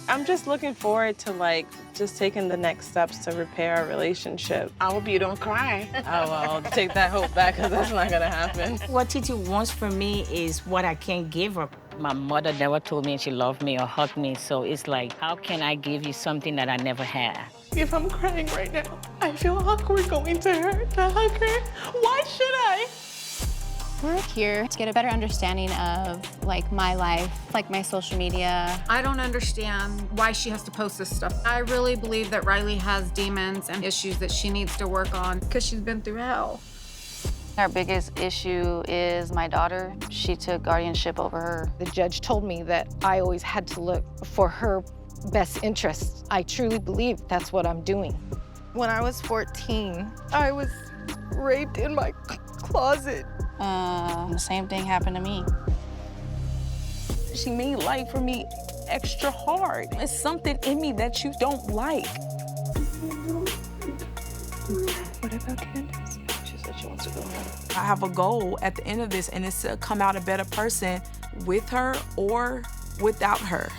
I'm just looking forward to, like, just taking the next steps to repair our relationship. I hope you don't cry. Oh, well, take that hope back, because that's not gonna happen. What Titi wants from me is what I can't give her. My mother never told me she loved me or hugged me, so it's like, how can I give you something that I never had? If I'm crying right now, I feel awkward going to her to hug her. Why should I? We're here to get a better understanding of, like, my life, like my social media. I don't understand why she has to post this stuff. I really believe that Riley has demons and issues that she needs to work on because she's been through hell. Our biggest issue is my daughter. She took guardianship over her. The judge told me that I always had to look for her best interests. I truly believe that's what I'm doing. When I was 14, I was raped in my closet. The same thing happened to me. She made life for me extra hard. It's something in me that you don't like. What about Candace? She said she wants to go home. I have a goal at the end of this, and it's to come out a better person with her or without her.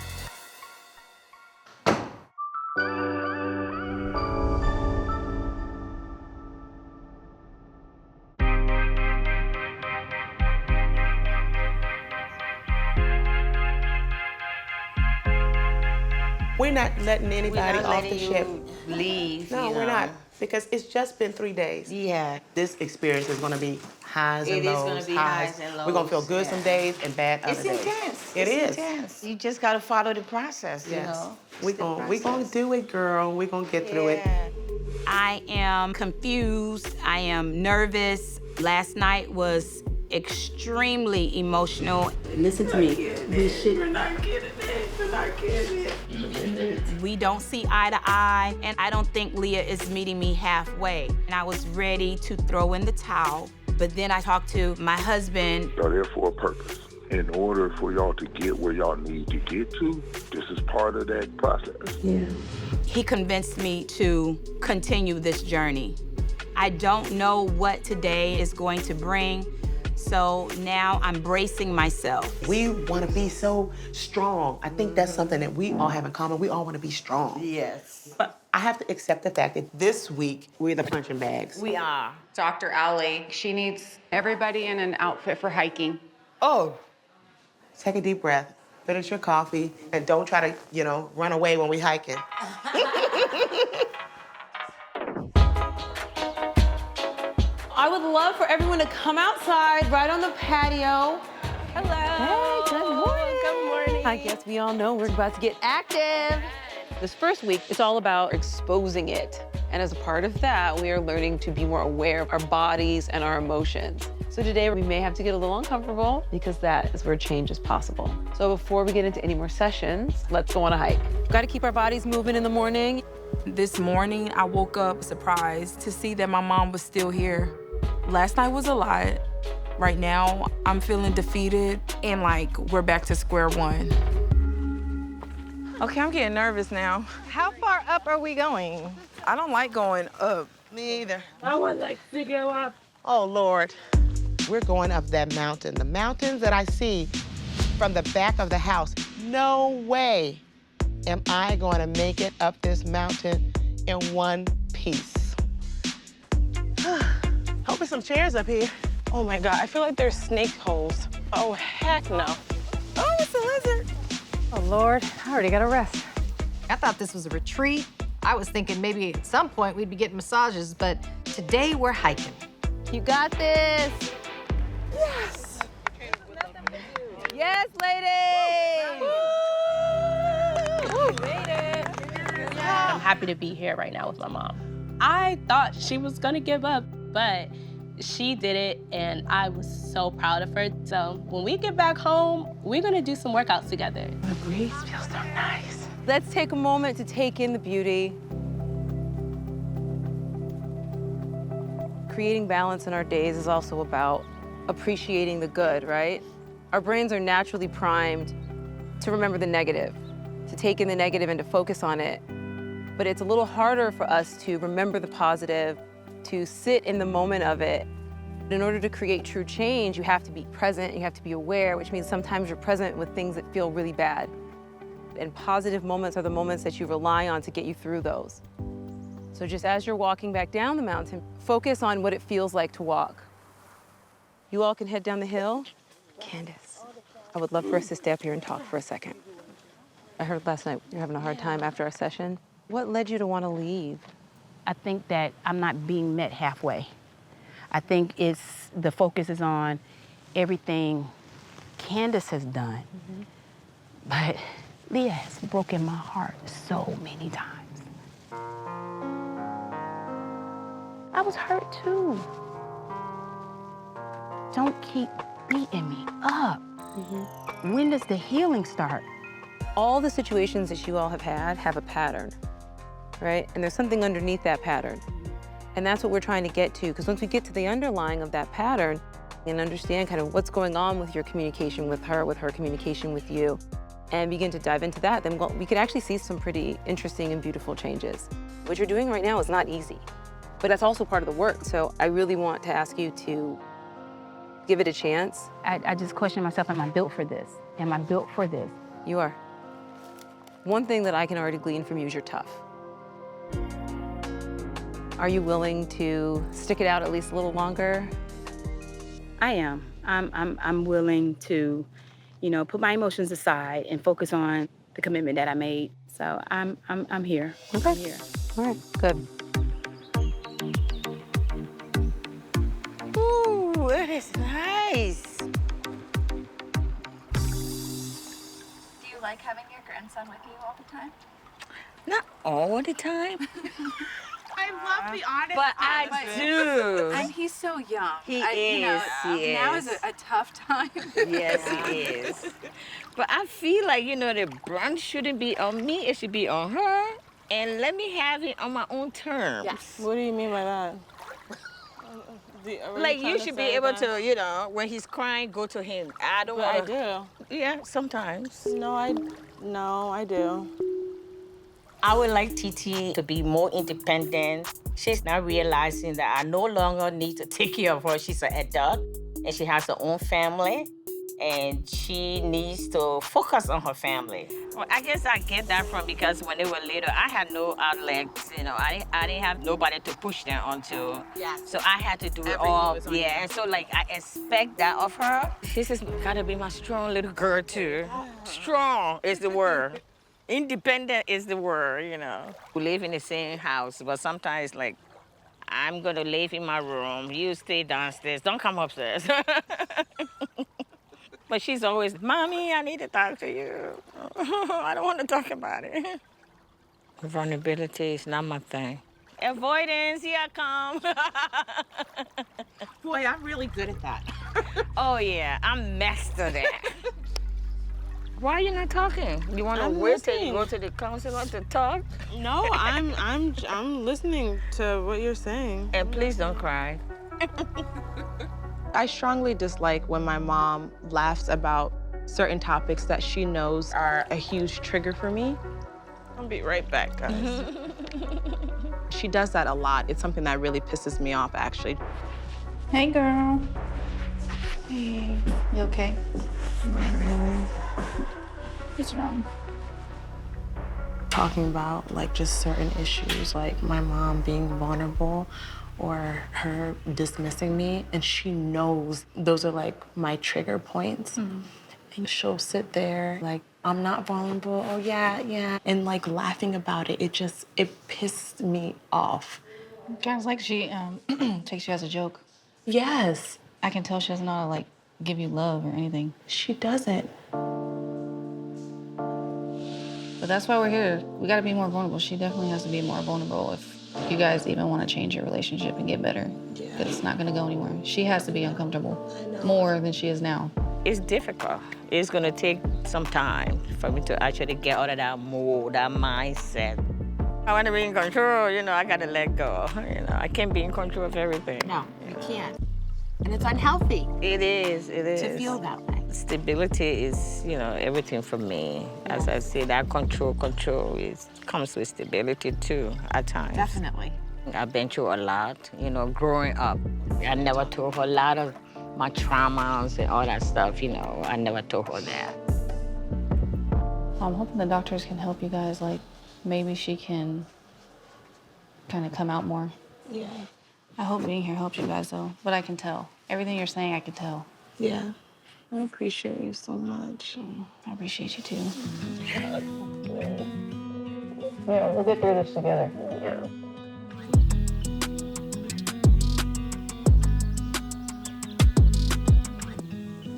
We're not letting anybody off the ship. Leave. No, we're not. Because it's just been 3 days. Yeah. This experience is gonna be highs and It is lows. gonna be highs and We're gonna feel lows, good yeah. some days and bad other It's days. intense. It It's is. intense. You just gotta follow the process, you Yes. know? We It's the gonna process. do it, girl. We're gonna get through it. Yeah. I am confused. I am nervous. Last night was extremely emotional. Listen to me. This shit. We don't see eye to eye, and I don't think Leah is meeting me halfway. And I was ready to throw in the towel, but then I talked to my husband. Y'all there for a purpose. In order for y'all to get where y'all need to get to, this is part of that process. Yeah. He convinced me to continue this journey. I don't know what today is going to bring, so now I'm bracing myself. We want to be so strong. I think that's something that we all have in common. We all want to be strong. Yes. But I have to accept the fact that this week, we're the punching bags. We are. Dr. Alley, she needs everybody in an outfit for hiking. Oh. Take a deep breath, finish your coffee, and don't try to, run away when we hiking. I would love for everyone to come outside, right on the patio. Hello. Hey, good morning. Good morning. I guess we all know we're about to get active. This first week, it's all about exposing it. And as a part of that, we are learning to be more aware of our bodies and our emotions. So today we may have to get a little uncomfortable because that is where change is possible. So before we get into any more sessions, let's go on a hike. We've got to keep our bodies moving in the morning. This morning, I woke up surprised to see that my mom was still here. Last night was a lot. Right now, I'm feeling defeated and like we're back to square one. Okay, I'm getting nervous now. How far up are we going? I don't like going up. Me either. I would like to go up. Oh, Lord. We're going up that mountain. The mountains that I see from the back of the house. No way am I going to make it up this mountain in one piece. Hope there's some chairs up here. Oh my God, I feel like there's snake holes. Oh, heck no. Oh, it's a lizard. Oh, Lord, I already got a rest. I thought this was a retreat. I was thinking maybe at some point we'd be getting massages, but today we're hiking. You got this. Yes. Yes, ladies. Woo! Made it. I'm happy to be here right now with my mom. I thought she was gonna give up, but she did it, and I was so proud of her. So when we get back home, we're gonna do some workouts together. The breeze feels so nice. Let's take a moment to take in the beauty. Creating balance in our days is also about appreciating the good, right? Our brains are naturally primed to remember the negative, to take in the negative and to focus on it. But it's a little harder for us to remember the positive, to sit in the moment of it. In order to create true change, you have to be present, you have to be aware, which means sometimes you're present with things that feel really bad. And positive moments are the moments that you rely on to get you through those. So just as you're walking back down the mountain, focus on what it feels like to walk. You all can head down the hill. Candace, I would love for us to stay up here and talk for a second. I heard last night you're having a hard time after our session. What led you to want to leave? I think that I'm not being met halfway. I think the focus is on everything Candace has done. But Leah has broken my heart so many times. I was hurt too. Don't keep beating me up. When does the healing start? All the situations that you all have had have a pattern, right? And there's something underneath that pattern. And that's what we're trying to get to, because once we get to the underlying of that pattern and understand kind of what's going on with your communication with her communication with you, and begin to dive into that, then we could actually see some pretty interesting and beautiful changes. What you're doing right now is not easy, but that's also part of the work. So I really want to ask you to give it a chance. I just question myself, am I built for this? Am I built for this? You are. One thing that I can already glean from you is you're tough. Are you willing to stick it out at least a little longer? I am. I'm willing to, put my emotions aside and focus on the commitment that I made. So I'm here. Okay. I'm here. All right, good. Ooh, it is nice. Do you like having your grandson with you all the time? Not all the time, I love the honesty. but I do. And he's so young. He is. Now is a tough time. Yes, he is. But I feel like, the brunt shouldn't be on me. It should be on her. And let me have it on my own terms. Yes. What do you mean by that? Like, you should be able to, when he's crying, go to him. I don't want to. I do. Yeah, sometimes. No, I do. I would like TT to be more independent. She's not realizing that I no longer need to take care of her. She's an adult and she has her own family and she needs to focus on her family. Well, I guess I get that from because when they were little, I had no outlets, I didn't have nobody to push them onto. Yes. So I had to do it all. Yeah, and so I expect that of her. She's just gotta be my strong little girl too. Strong is the word. Independent is the word, We live in the same house, but sometimes, I'm gonna live in my room, you stay downstairs, don't come upstairs. But she's always, Mommy, I need to talk to you. I don't want to talk about it. Vulnerability is not my thing. Avoidance, here I come. Boy, I'm really good at that. Oh yeah, I'm master that. Why are you not talking? You want to wait till you go to the counselor to talk? No, I'm listening to what you're saying. And please don't cry. I strongly dislike when my mom laughs about certain topics that she knows are a huge trigger for me. I'll be right back, guys. She does that a lot. It's something that really pisses me off, actually. Hey, girl. Hey. You okay? What's wrong? Talking about just certain issues, like my mom being vulnerable or her dismissing me, and she knows those are my trigger points. And she'll sit there I'm not vulnerable, oh yeah, and laughing about it. It pissed me off. Sounds like she takes you as a joke. Yes. I can tell she doesn't know how to give you love or anything. She doesn't. But that's why we're here. We gotta be more vulnerable. She definitely has to be more vulnerable if you guys even want to change your relationship and get better. Because it's not gonna go anywhere. She has to be uncomfortable more than she is now. It's difficult. It's gonna take some time for me to actually get out of that mood, that mindset. I want to be in control, I gotta let go. I can't be in control of everything. No, you can't. And it's unhealthy. It is. To feel that way. Stability is, everything for me. As I say, that control comes with stability too, at times. Definitely. I've been through a lot, growing up. I never told her a lot of my traumas and all that stuff, I never told her that. I'm hoping the doctors can help you guys. Like, maybe she can kind of come out more. Yeah. I hope being here helps you guys, though. But I can tell. Everything you're saying, I can tell. Yeah. I appreciate you so much. I appreciate you, too. Yeah, we'll get through this together. Yeah.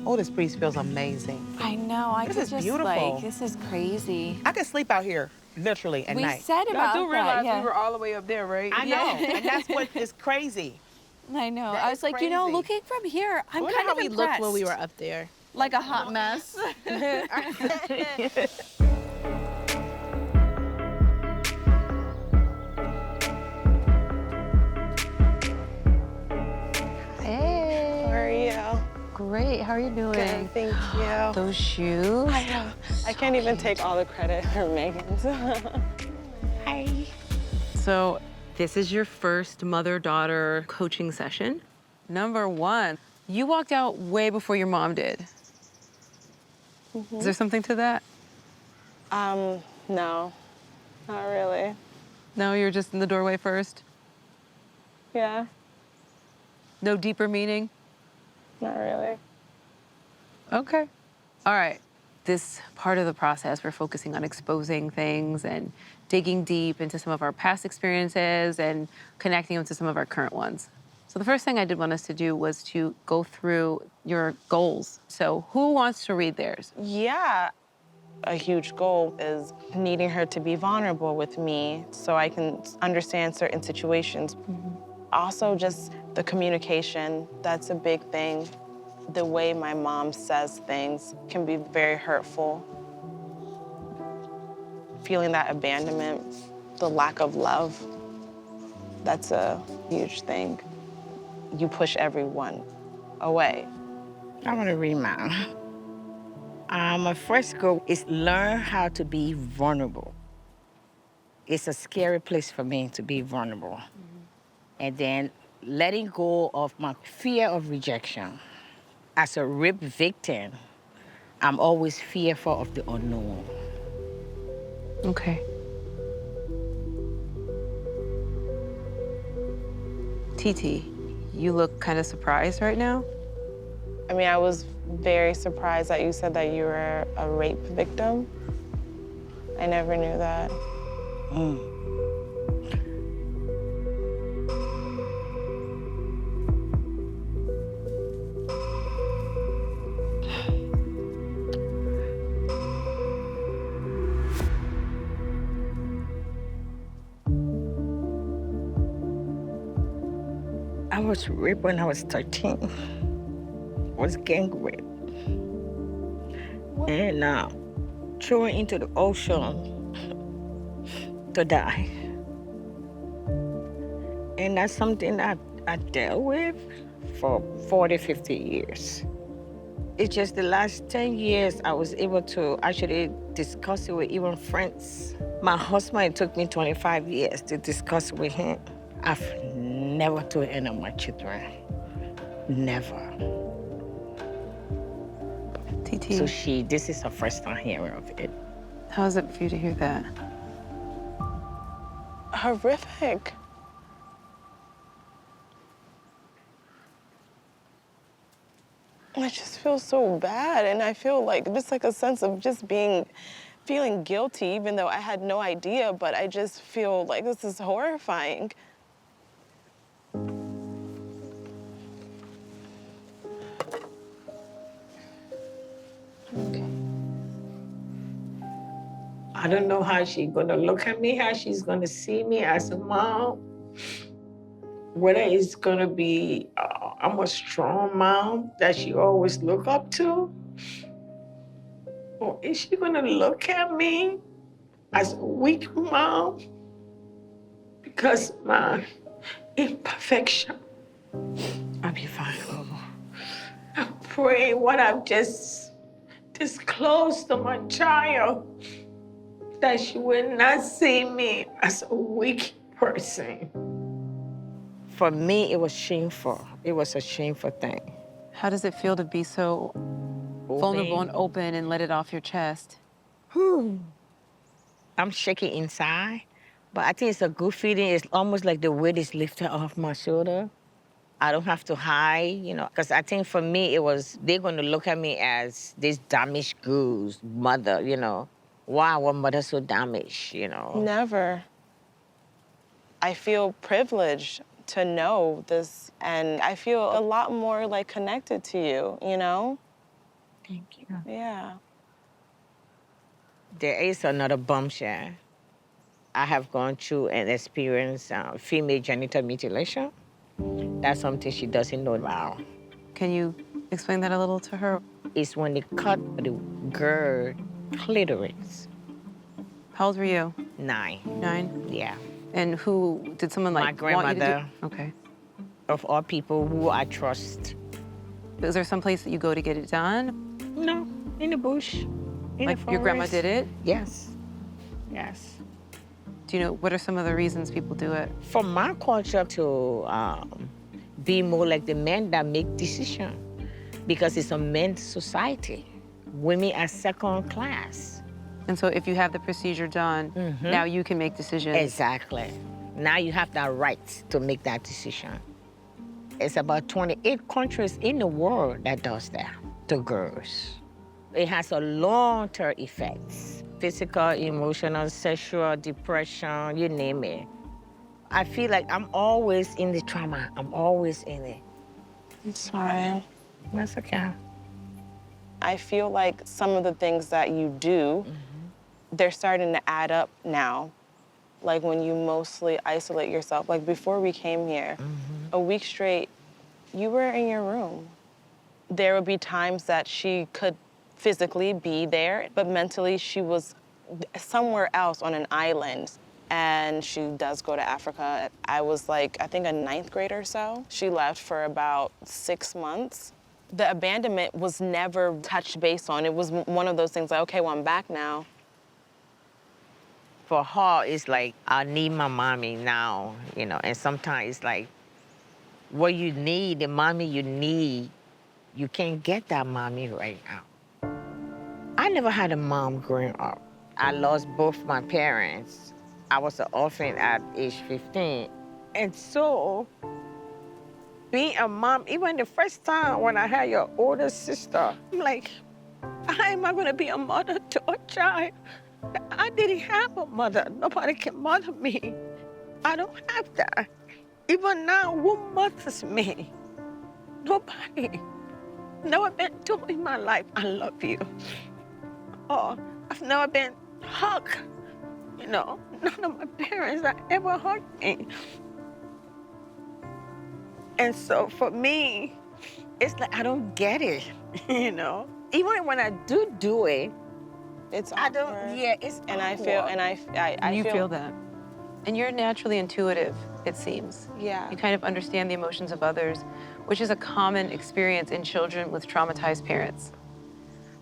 Oh, this breeze feels amazing. I know. I This could is just beautiful. like, this is crazy. I could sleep out here, literally, at We night. said about I do that, realize yeah. we were all the way up there, right? I know, and that's what is crazy. I know. That I is was like, you know, crazy. looking from here, I'm Wonder kind how of we impressed. looked when we were up there. Like a hot mess. Hey. How are you? Great. How are you doing? Good, thank you. Those shoes. I know. I can't even take all the credit for Megan's. Hi. So this is your first mother-daughter coaching session. Number one, you walked out way before your mom did. Is there something to that? No, not really. No, you're just in the doorway first? Yeah, No deeper meaning? not really. Okay. All right. This part of the process, we're focusing on exposing things and digging deep into some of our past experiences and connecting them to some of our current ones. So the first thing I did want us to do was to go through your goals. So who wants to read theirs? Yeah. A huge goal is needing her to be vulnerable with me so I can understand certain situations. Also, just the communication, that's a big thing. The way my mom says things can be very hurtful. Feeling that abandonment, the lack of love, that's a huge thing. You push everyone away. I want to read mine. My first goal is learn how to be vulnerable. It's a scary place for me to be vulnerable. And then letting go of my fear of rejection. As a rape victim, I'm always fearful of the unknown. Okay. TT, you look kind of surprised right now. I mean, I was very surprised that you said that you were a rape victim. I never knew that. I was raped when I was 13. Was gang raped. And thrown into the ocean to die. And that's something I dealt with for 40, 50 years. It's just the last 10 years I was able to actually discuss it with even friends. My husband, it took me 25 years to discuss with him. I've never told any of my children. Never. TT. So this is her first time hearing of it. How is it for you to hear that? Horrific. I just feel so bad, and I feel like just like a sense of just feeling guilty, even though I had no idea, but I just feel like this is horrifying. I don't know how she's gonna look at me, how she's gonna see me as a mom. Whether it's gonna be, I'm a strong mom that she always look up to. Or is she gonna look at me as a weak mom? Because my imperfection. I'll be fine, Mama. I pray what I've just disclosed to my child, that she will not see me as a weak person. For me, it was shameful. It was a shameful thing. How does it feel to be so vulnerable and open and let it off your chest? Whew. I'm shaking inside, but I think it's a good feeling. It's almost like the weight is lifted off my shoulder. I don't have to hide, because I think for me it was, they're going to look at me as this damaged goods mother, Why our mother so damaged, Never. I feel privileged to know this, and I feel a lot more like connected to you, Thank you. Yeah. There is another bombshell. I have gone through and experienced female genital mutilation. That's something she doesn't know about. Can you explain that a little to her? It's when they cut the girl clitoris. How old were you? 9. 9? Yeah. And who, did someone My like want you to grandmother. do? Okay. Of all people who I trust. Is there some place that you go to get it done? No, in the bush. Like your grandma did it? Yes. Yes. Do you know, what are some of the reasons people do it? For my culture to be more like the men that make decisions, because it's a men's society. Women are second class. And so if you have the procedure done, now you can make decisions. Exactly. Now you have that right to make that decision. It's about 28 countries in the world that does that to girls. It has a long-term effects. Physical, emotional, sexual, depression, you name it. I feel like I'm always in the trauma. I'm always in it. I'm sorry. That's okay. I feel like some of the things that you do, they're starting to add up now. Like when you mostly isolate yourself. Like before we came here, a week straight, you were in your room. There would be times that she could physically be there, but mentally she was somewhere else on an island. And she does go to Africa. I was like, I think a 9th grader or so. She left for about 6 months. The abandonment was never touched base on. It was one of those things like, okay, well, I'm back now. For her, it's like, I need my mommy now, and sometimes it's like, what you need, the mommy you need, you can't get that mommy right now. I never had a mom growing up. I lost both my parents. I was an orphan at age 15. And so, being a mom, even the first time when I had your older sister, I'm like, how am I gonna be a mother to a child? I didn't have a mother. Nobody can mother me. I don't have that. Even now, who mothers me? Nobody. Never been told in my life, I love you. Or I've never been hugged. None of my parents have ever hugged me. And so for me, it's like I don't get it, Even when I do it, it's I don't. Yeah, it's and awkward. You feel that. And you're naturally intuitive, it seems. Yeah. You kind of understand the emotions of others, which is a common experience in children with traumatized parents.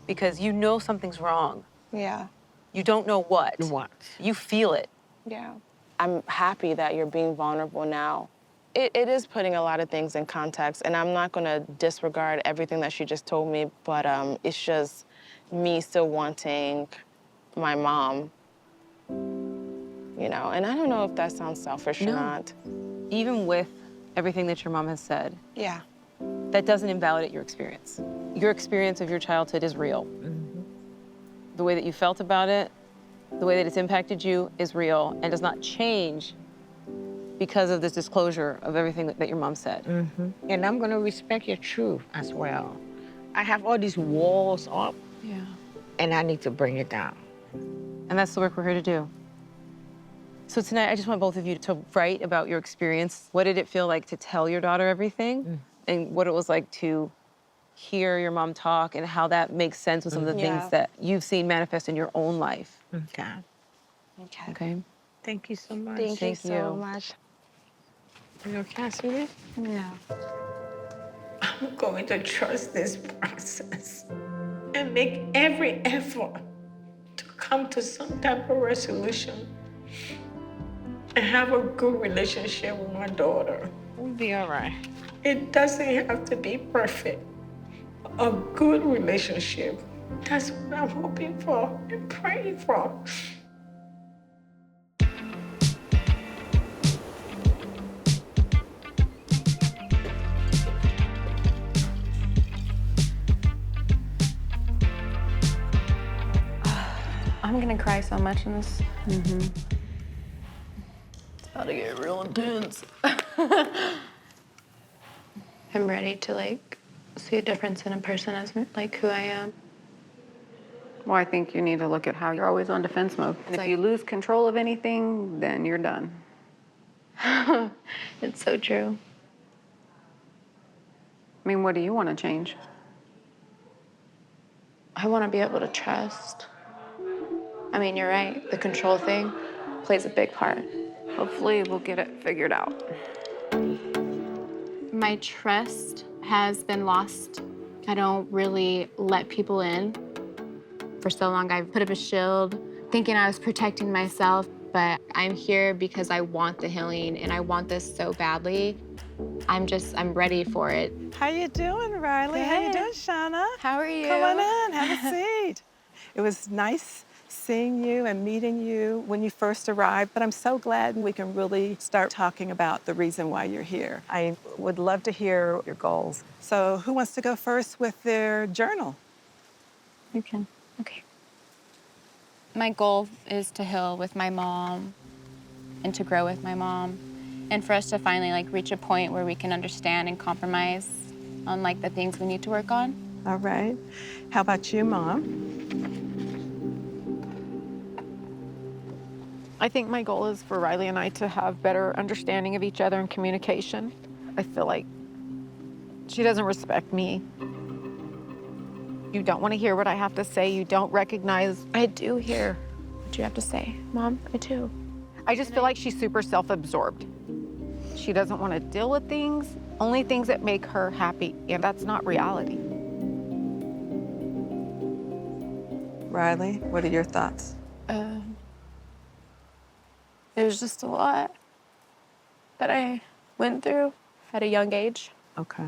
Because you know something's wrong. Yeah. You don't know what. What? You feel it. Yeah. I'm happy that you're being vulnerable now. It is putting a lot of things in context, and I'm not gonna disregard everything that she just told me, but it's just me still wanting my mom, and I don't know if that sounds selfish or not. Even with everything that your mom has said, Yeah. that doesn't invalidate your experience. Your experience of your childhood is real. The way that you felt about it, the way that it's impacted you is real and does not change because of this disclosure of everything that your mom said. And I'm gonna respect your truth as well. I have all these walls up. Yeah. And I need to bring it down. And that's the work we're here to do. So tonight, I just want both of you to write about your experience. What did it feel like to tell your daughter everything? And what it was like to hear your mom talk and how that makes sense with some of the things that you've seen manifest in your own life. Okay. Okay? Thank you so much. Thank you so much. You okay, sweetie? Yeah. I'm going to trust this process and make every effort to come to some type of resolution and have a good relationship with my daughter. We'll be all right. It doesn't have to be perfect. A good relationship That's what I'm hoping for and praying for. I'm gonna cry so much in this. Mm-hmm. It's about to get real intense. I'm ready to like see a difference in a person as like who I am. Well, I think you need to look at how you're always on defense mode. And if you lose control of anything, then you're done. It's so true. I mean, what do you want to change? I want to be able to trust. I mean, you're right. The control thing plays a big part. Hopefully, we'll get it figured out. My trust has been lost. I don't really let people in. For so long, I've put up a shield, thinking I was protecting myself, but I'm here because I want the healing, and I want this so badly. I'm ready for it. How you doing, Riley? Good. How you doing, Shauna? How are you? Come on in, have a seat. It was nice seeing you and meeting you when you first arrived, but I'm so glad we can really start talking about the reason why you're here. I would love to hear your goals. So who wants to go first with their journal? You can. Okay. My goal is to heal with my mom and to grow with my mom, and for us to finally like reach a point where we can understand and compromise on like the things we need to work on. All right. How about you, Mom? I think my goal is for Riley and I to have better understanding of each other and communication. I feel like she doesn't respect me. You don't want to hear what I have to say. You don't recognize. I do hear what you have to say, Mom. I do. I just feel like she's super self-absorbed. She doesn't want to deal with things, only things that make her happy, and that's not reality. Riley, what are your thoughts? It was just a lot that I went through at a young age. Okay.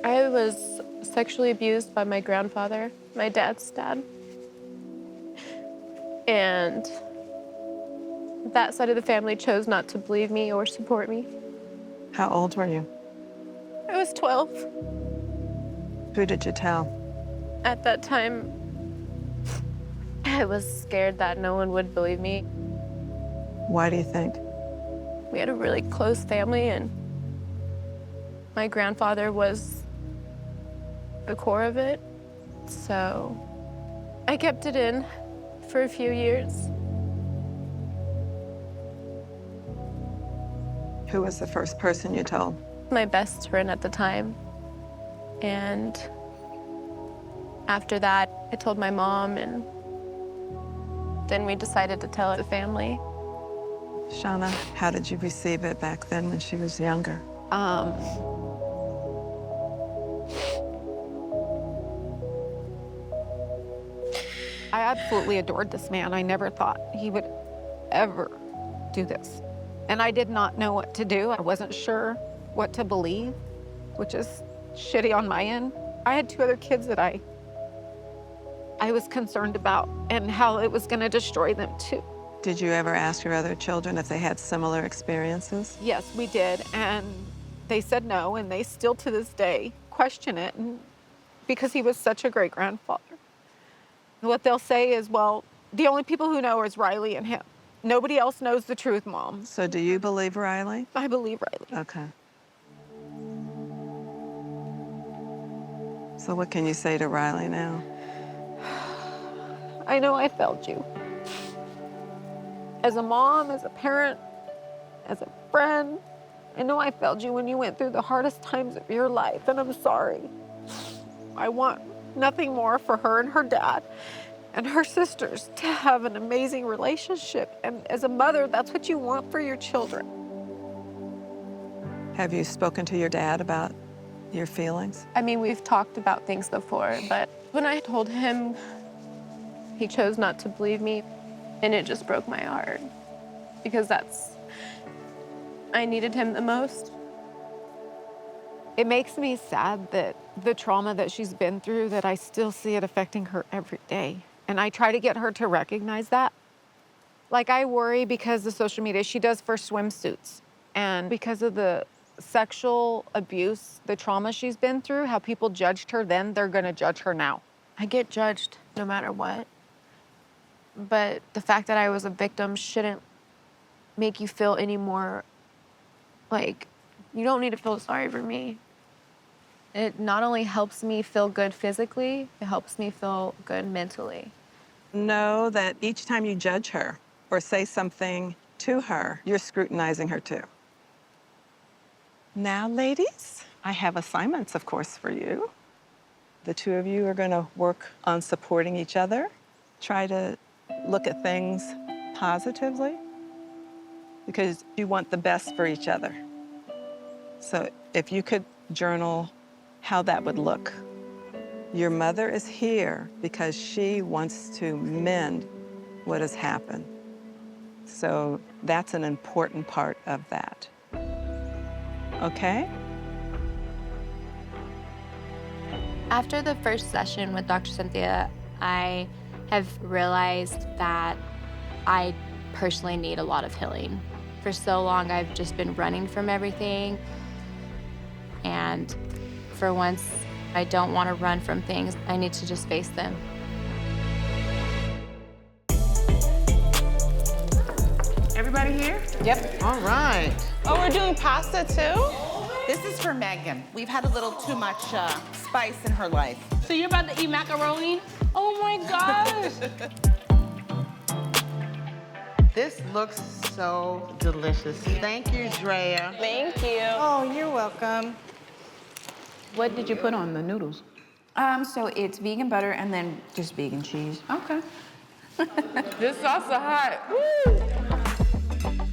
I was sexually abused by my grandfather, my dad's dad. And that side of the family chose not to believe me or support me. How old were you? I was 12. Who did you tell? At that time, I was scared that no one would believe me. Why do you think? We had a really close family, and my grandfather was the core of it. So I kept it in for a few years. Who was the first person you told? My best friend at the time. And after that, I told my mom, and then we decided to tell the family. Shauna, how did you receive it back then when she was younger? I absolutely adored this man. I never thought he would ever do this. And I did not know what to do. I wasn't sure what to believe, which is shitty on my end. I had 2 other kids that I was concerned about and how it was going to destroy them too. Did you ever ask your other children if they had similar experiences? Yes, we did, and they said no, and they still to this day question it, and because he was such a great grandfather. What they'll say is, well, the only people who know is Riley and him. Nobody else knows the truth, Mom. So do you believe Riley? I believe Riley. Okay. So what can you say to Riley now? I know I failed you. As a mom, as a parent, as a friend, I know I failed you when you went through the hardest times of your life, and I'm sorry. I want nothing more for her and her dad and her sisters to have an amazing relationship. And as a mother, that's what you want for your children. Have you spoken to your dad about your feelings? I mean, we've talked about things before, but when I told him, he chose not to believe me, and it just broke my heart because I needed him the most. It makes me sad that the trauma that she's been through, that I still see it affecting her every day. And I try to get her to recognize that. Like, I worry because of social media. She does for swimsuits. And because of the sexual abuse, the trauma she's been through, how people judged her then, they're gonna judge her now. I get judged no matter what. But the fact that I was a victim shouldn't make you feel any more like you don't need to feel sorry for me. It not only helps me feel good physically, it helps me feel good mentally. Know that each time you judge her or say something to her, you're scrutinizing her too. Now, ladies, I have assignments, of course, for you. The two of you are going to work on supporting each other. Try to look at things positively because you want the best for each other. So if you could journal how that would look. Your mother is here because she wants to mend what has happened. So that's an important part of that. Okay? After the first session with Dr. Cynthia, I have realized that I personally need a lot of healing. For so long, I've just been running from everything. And for once, I don't want to run from things. I need to just face them. Everybody here? Yep. All right. Oh, we're doing pasta too? This is for Megan. We've had a little too much spice in her life. So you're about to eat macaroni? Oh my gosh. This looks so delicious. Thank you, Drea. Thank you. Oh, you're welcome. What did you put on the noodles? So it's vegan butter and then just vegan cheese. Okay. This salsa hot.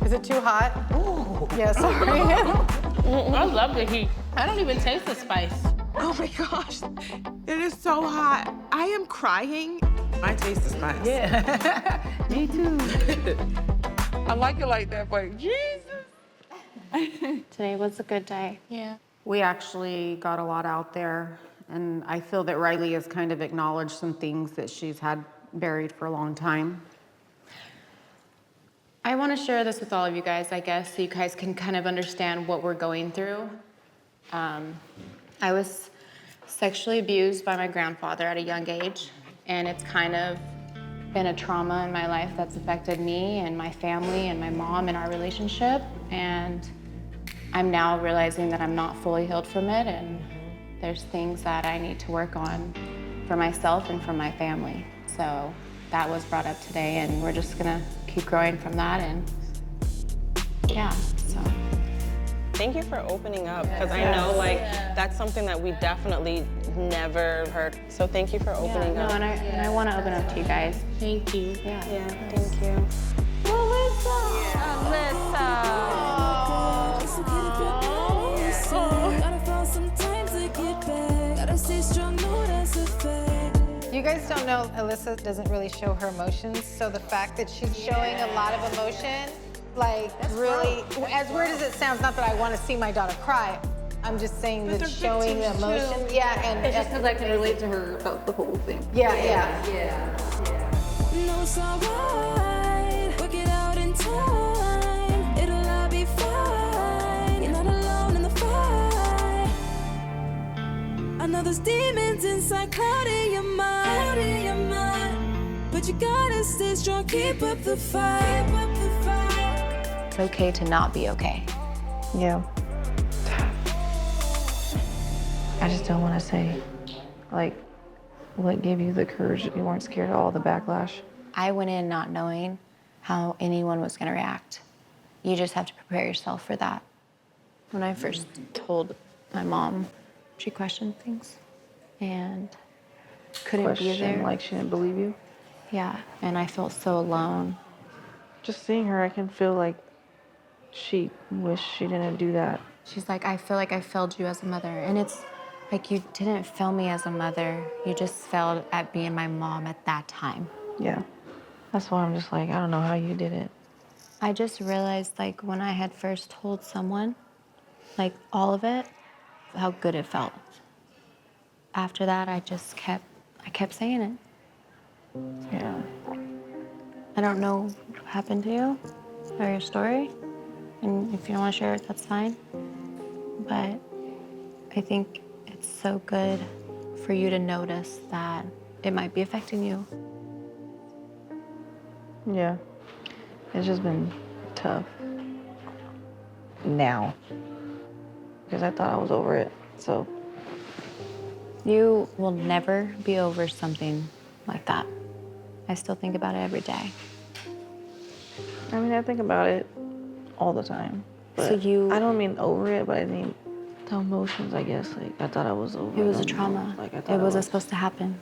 Is it too hot? Ooh. Yeah, sorry. I love the heat. I don't even taste the spice. Oh my gosh. It is so hot. I am crying. My taste is nice. Yeah. Me too. I like it like that, but Jesus. Today was a good day. Yeah. We actually got a lot out there, and I feel that Riley has kind of acknowledged some things that she's had buried for a long time. I want to share this with all of you guys, I guess, so you guys can kind of understand what we're going through. I was sexually abused by my grandfather at a young age, and it's kind of been a trauma in my life that's affected me and my family and my mom and our relationship. And I'm now realizing that I'm not fully healed from it, and there's things that I need to work on for myself and for my family. So that was brought up today, and we're just gonna keep growing from that, and yeah, so. Thank you for opening up, because I know that's something that we definitely never heard. So thank you for opening up. No, and I want to open up to you guys. Thank you. Yeah, thank you. You guys don't know, Alyssa doesn't really show her emotions, so the fact that she's showing a lot of emotion, like really, as weird as it sounds, not that I want to see my daughter cry, I'm just saying that showing the emotion, yeah, and it's just because I can relate to her about the whole thing. Yeah. No, it's alright. Work it out in time. It'll all be fine. You're not alone in the fight. I know there's demons inside clouding your mind. But you gotta stay strong, keep up the fight. It's okay to not be okay. Yeah. I just don't want to say, like, what gave you the courage that you weren't scared of all the backlash? I went in not knowing how anyone was going to react. You just have to prepare yourself for that. When I first told my mom, she questioned things and couldn't be there. Like she didn't believe you? Yeah, and I felt so alone. Just seeing her, I can feel like she wished she didn't do that. She's like, I feel like I failed you as a mother. And it's like, you didn't fail me as a mother. You just failed at being my mom at that time. Yeah. That's why I'm just like, I don't know how you did it. I just realized, like, when I had first told someone, like, all of it, how good it felt. After that, I kept saying it. Yeah. I don't know what happened to you or your story, and if you don't want to share it, that's fine. But I think it's so good for you to notice that it might be affecting you. Yeah. It's just been tough. Now. Because I thought I was over it, so. You will never be over something like that. I still think about it every day. I mean, I think about it all the time. But So you... I don't mean over it, but I mean the emotions, I guess. Like, I thought I was over it. It was a trauma. Like, I thought It wasn't supposed to happen.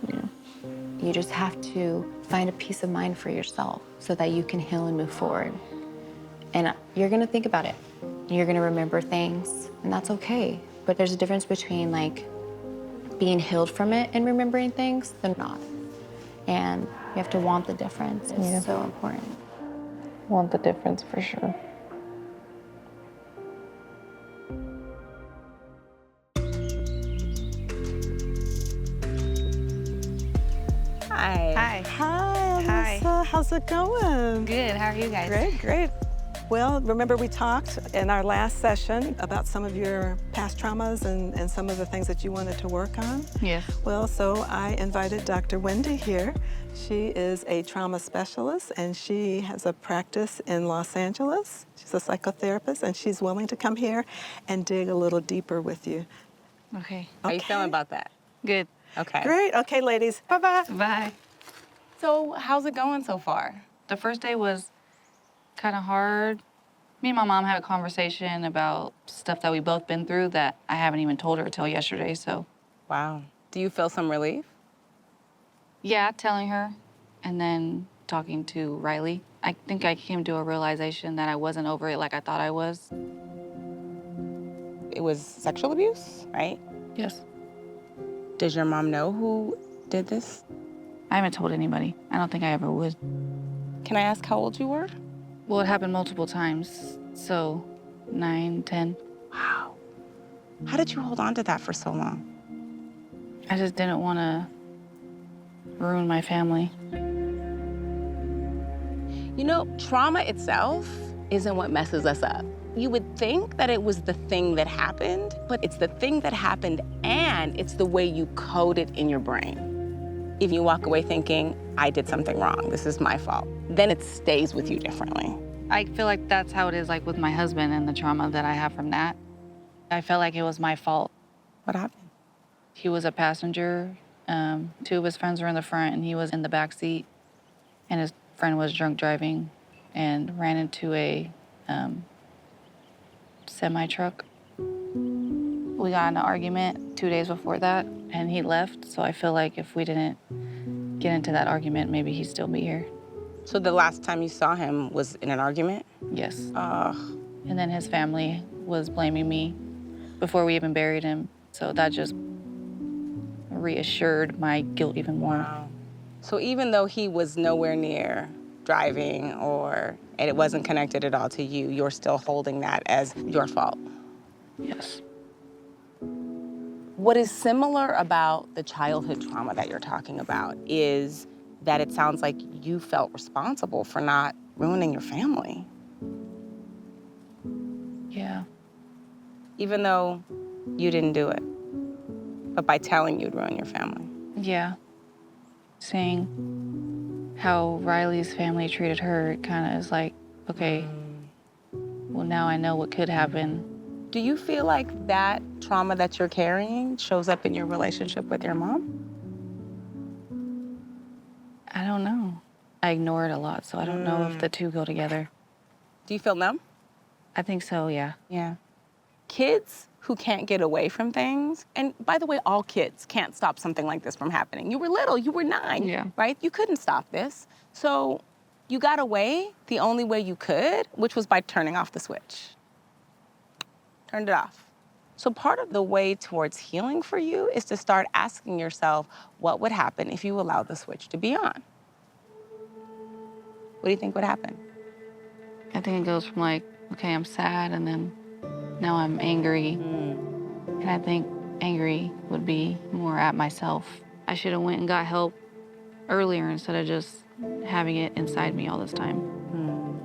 Yeah. You just have to find a peace of mind for yourself so that you can heal and move forward. And you're gonna think about it. You're gonna remember things, and that's okay. But there's a difference between like being healed from it and remembering things than not. And you have to want the difference. It's so important. Want the difference for sure. Hi. Hi, Alyssa. How's it going? Good. How are you guys? Great, great. Well, remember we talked in our last session about some of your past traumas and some of the things that you wanted to work on? Yes. Well, so I invited Dr. Wendy here. She is a trauma specialist and she has a practice in Los Angeles. She's a psychotherapist and she's willing to come here and dig a little deeper with you. Okay. How you feeling about that? Good. Okay. Great. Okay, ladies. Bye-bye. Bye. So how's it going so far? The first day was kind of hard. Me and my mom had a conversation about stuff that we both been through that I haven't even told her till yesterday, so. Wow. Do you feel some relief? Yeah, telling her and then talking to Riley. I think I came to a realization that I wasn't over it like I thought I was. It was sexual abuse, right? Yes. Does your mom know who did this? I haven't told anybody. I don't think I ever would. Can I ask how old you were? Well, it happened multiple times, so 9, 10. Wow. How did you hold on to that for so long? I just didn't want to ruin my family. You know, trauma itself isn't what messes us up. You would think that it was the thing that happened, but it's the thing that happened and it's the way you code it in your brain. If you walk away thinking, I did something wrong, this is my fault, then it stays with you differently. I feel like that's how it is like with my husband and the trauma that I have from that. I felt like it was my fault. What happened? He was a passenger. 2 of his friends were in the front and he was in the back seat. And his friend was drunk driving and ran into a semi-truck. We got in an argument 2 days before that and he left. So I feel like if we didn't get into that argument, maybe he'd still be here. So the last time you saw him was in an argument? Yes. Ugh. And then his family was blaming me before we even buried him. So that just reassured my guilt even more. Wow. So even though he was nowhere near driving and it wasn't connected at all to you, you're still holding that as your fault? Yes. What is similar about the childhood trauma that you're talking about is that it sounds like you felt responsible for not ruining your family. Yeah. Even though you didn't do it, but by telling you'd ruin your family. Yeah. Seeing how Riley's family treated her, it kind of is like, okay, well, now I know what could happen. Do you feel like that trauma that you're carrying shows up in your relationship with your mom? I don't know. I ignore it a lot, so I don't know if the two go together. Do you feel numb? I think so, yeah. Yeah. Kids who can't get away from things, and by the way, all kids can't stop something like this from happening. You were little, you were 9, right? You couldn't stop this. So you got away the only way you could, which was by turning off the switch. Turned it off. So part of the way towards healing for you is to start asking yourself, what would happen if you allowed the switch to be on? What do you think would happen? I think it goes from like, okay, I'm sad, and then now I'm angry, And I think angry would be more at myself. I should have went and got help earlier instead of just having it inside me all this time.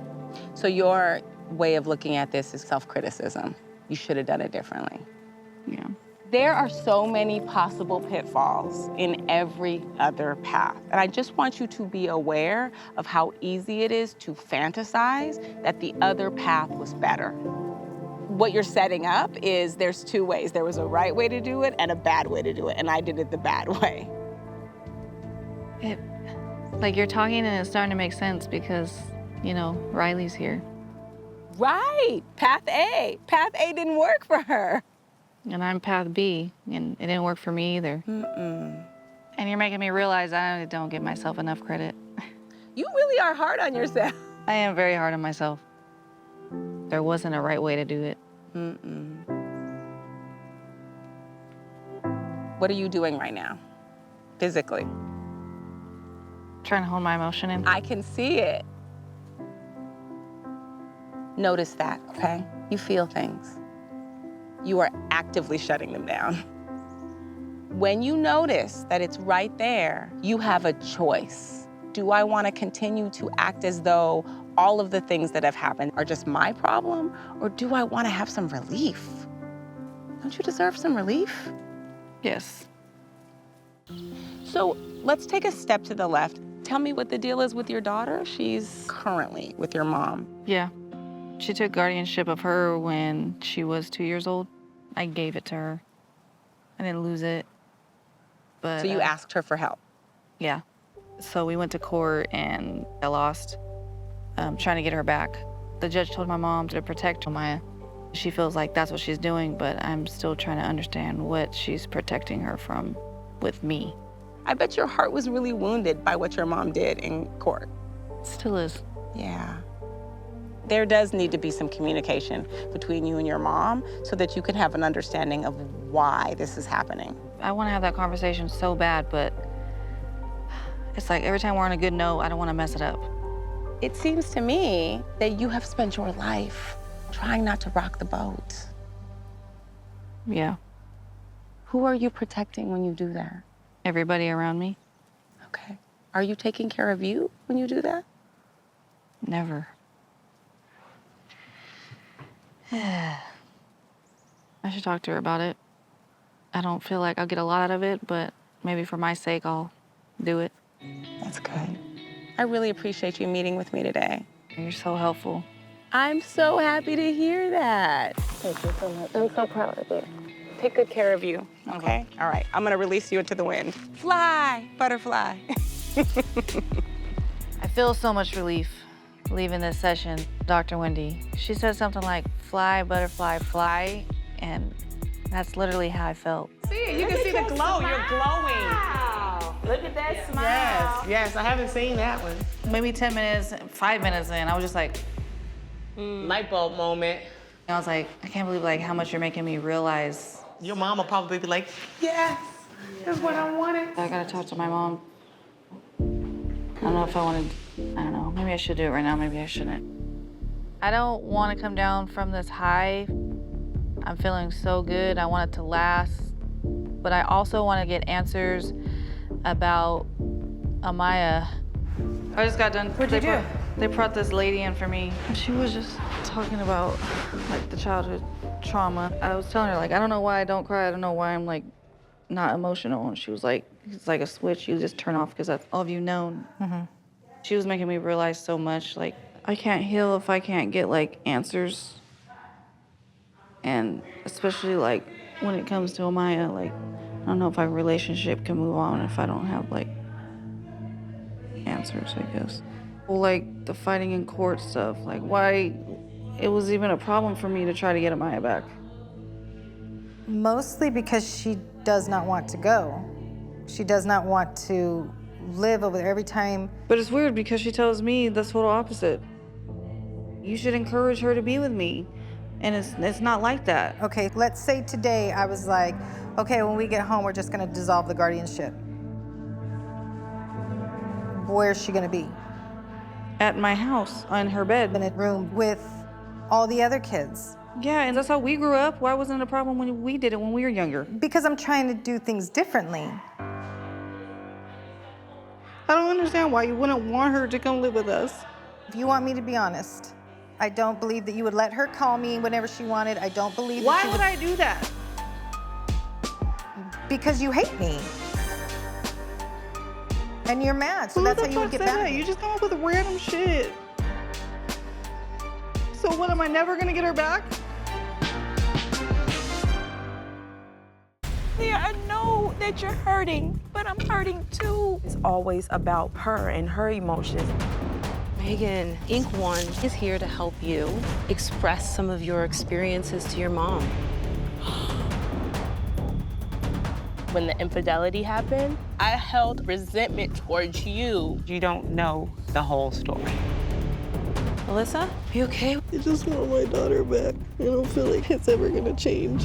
So your way of looking at this is self-criticism. You should have done it differently. Yeah. There are so many possible pitfalls in every other path. And I just want you to be aware of how easy it is to fantasize that the other path was better. What you're setting up is there's two ways. There was a right way to do it and a bad way to do it, and I did it the bad way. Like you're talking and it's starting to make sense because, you know, Riley's here. Right, path A. Path A didn't work for her. And I'm path B, and it didn't work for me either. And you're making me realize I don't give myself enough credit. You really are hard on yourself. I am very hard on myself. There wasn't a right way to do it. What are you doing right now, physically? Trying to hold my emotion in. I can see it. Notice that, okay? You feel things. You are actively shutting them down. When you notice that it's right there, you have a choice. Do I want to continue to act as though all of the things that have happened are just my problem, or do I want to have some relief? Don't you deserve some relief? Yes. So let's take a step to the left. Tell me what the deal is with your daughter. She's currently with your mom. Yeah. She took guardianship of her when she was 2 years old. I gave it to her. I didn't lose it. But So you asked her for help? Yeah. So we went to court and I lost, trying to get her back. The judge told my mom to protect Maya. She feels like that's what she's doing, but I'm still trying to understand what she's protecting her from with me. I bet your heart was really wounded by what your mom did in court. Still is. Yeah. There does need to be some communication between you and your mom so that you can have an understanding of why this is happening. I want to have that conversation so bad, but it's like every time we're on a good note, I don't want to mess it up. It seems to me that you have spent your life trying not to rock the boat. Yeah. Who are you protecting when you do that? Everybody around me. Okay. Are you taking care of you when you do that? Never. I should talk to her about it. I don't feel like I'll get a lot out of it, but maybe for my sake, I'll do it. That's good. I really appreciate you meeting with me today. You're so helpful. I'm so happy to hear that. Thank you so much. I'm so proud of you. Take good care of you, okay? All right, I'm gonna release you into the wind. Fly, butterfly. I feel so much relief leaving this session. Dr. Wendy, she said something like, fly, butterfly, fly, and that's literally how I felt. See, you can see the glow. You're glowing. Look at that smile. Yes, yes, I haven't seen that one. Maybe 10 minutes, 5 minutes in, I was just like, light bulb moment. I was like, I can't believe like how much you're making me realize. Your mom will probably be like, yes, that's what I wanted. I gotta talk to my mom. I don't know if I wanted, I don't know, maybe I should do it right now, maybe I shouldn't. I don't want to come down from this high. I'm feeling so good, I want it to last. But I also want to get answers about Amaya. I just got done. What'd you do? They brought this lady in for me. She was just talking about like the childhood trauma. I was telling her like, I don't know why I don't cry. I don't know why I'm like not emotional. And she was like, it's like a switch you just turn off because that's all you've known. She was making me realize so much. Like I can't heal if I can't get like answers. And especially like when it comes to Amaya, like I don't know if our relationship can move on if I don't have like answers, I guess. Well, like the fighting in court stuff, like why it was even a problem for me to try to get Amaya back. Mostly because she does not want to go. She does not want to live over there every time. But it's weird because she tells me the total opposite. You should encourage her to be with me. And it's not like that. Okay, let's say today I was like, okay, when we get home, we're just gonna dissolve the guardianship. Where's she gonna be? At my house, on her bed. In a room with all the other kids. Yeah, and that's how we grew up. Why wasn't it a problem when we did it when we were younger? Because I'm trying to do things differently. I don't understand why you wouldn't want her to come live with us. If you want me to be honest, I don't believe that you would let her call me whenever she wanted. I don't believe that Why you would I do that? Because you hate me. And you're mad, so Who that's the how you would fuck get said mad. that? You just come up with random shit. So what, am I never gonna get her back? Yeah, I know that you're hurting, but I'm hurting too. It's always about her and her emotions. Megan, Ink One is here to help you express some of your experiences to your mom. When the infidelity happened, I held resentment towards you. You don't know the whole story. Alyssa, are you okay? I just want my daughter back. I don't feel like it's ever gonna change.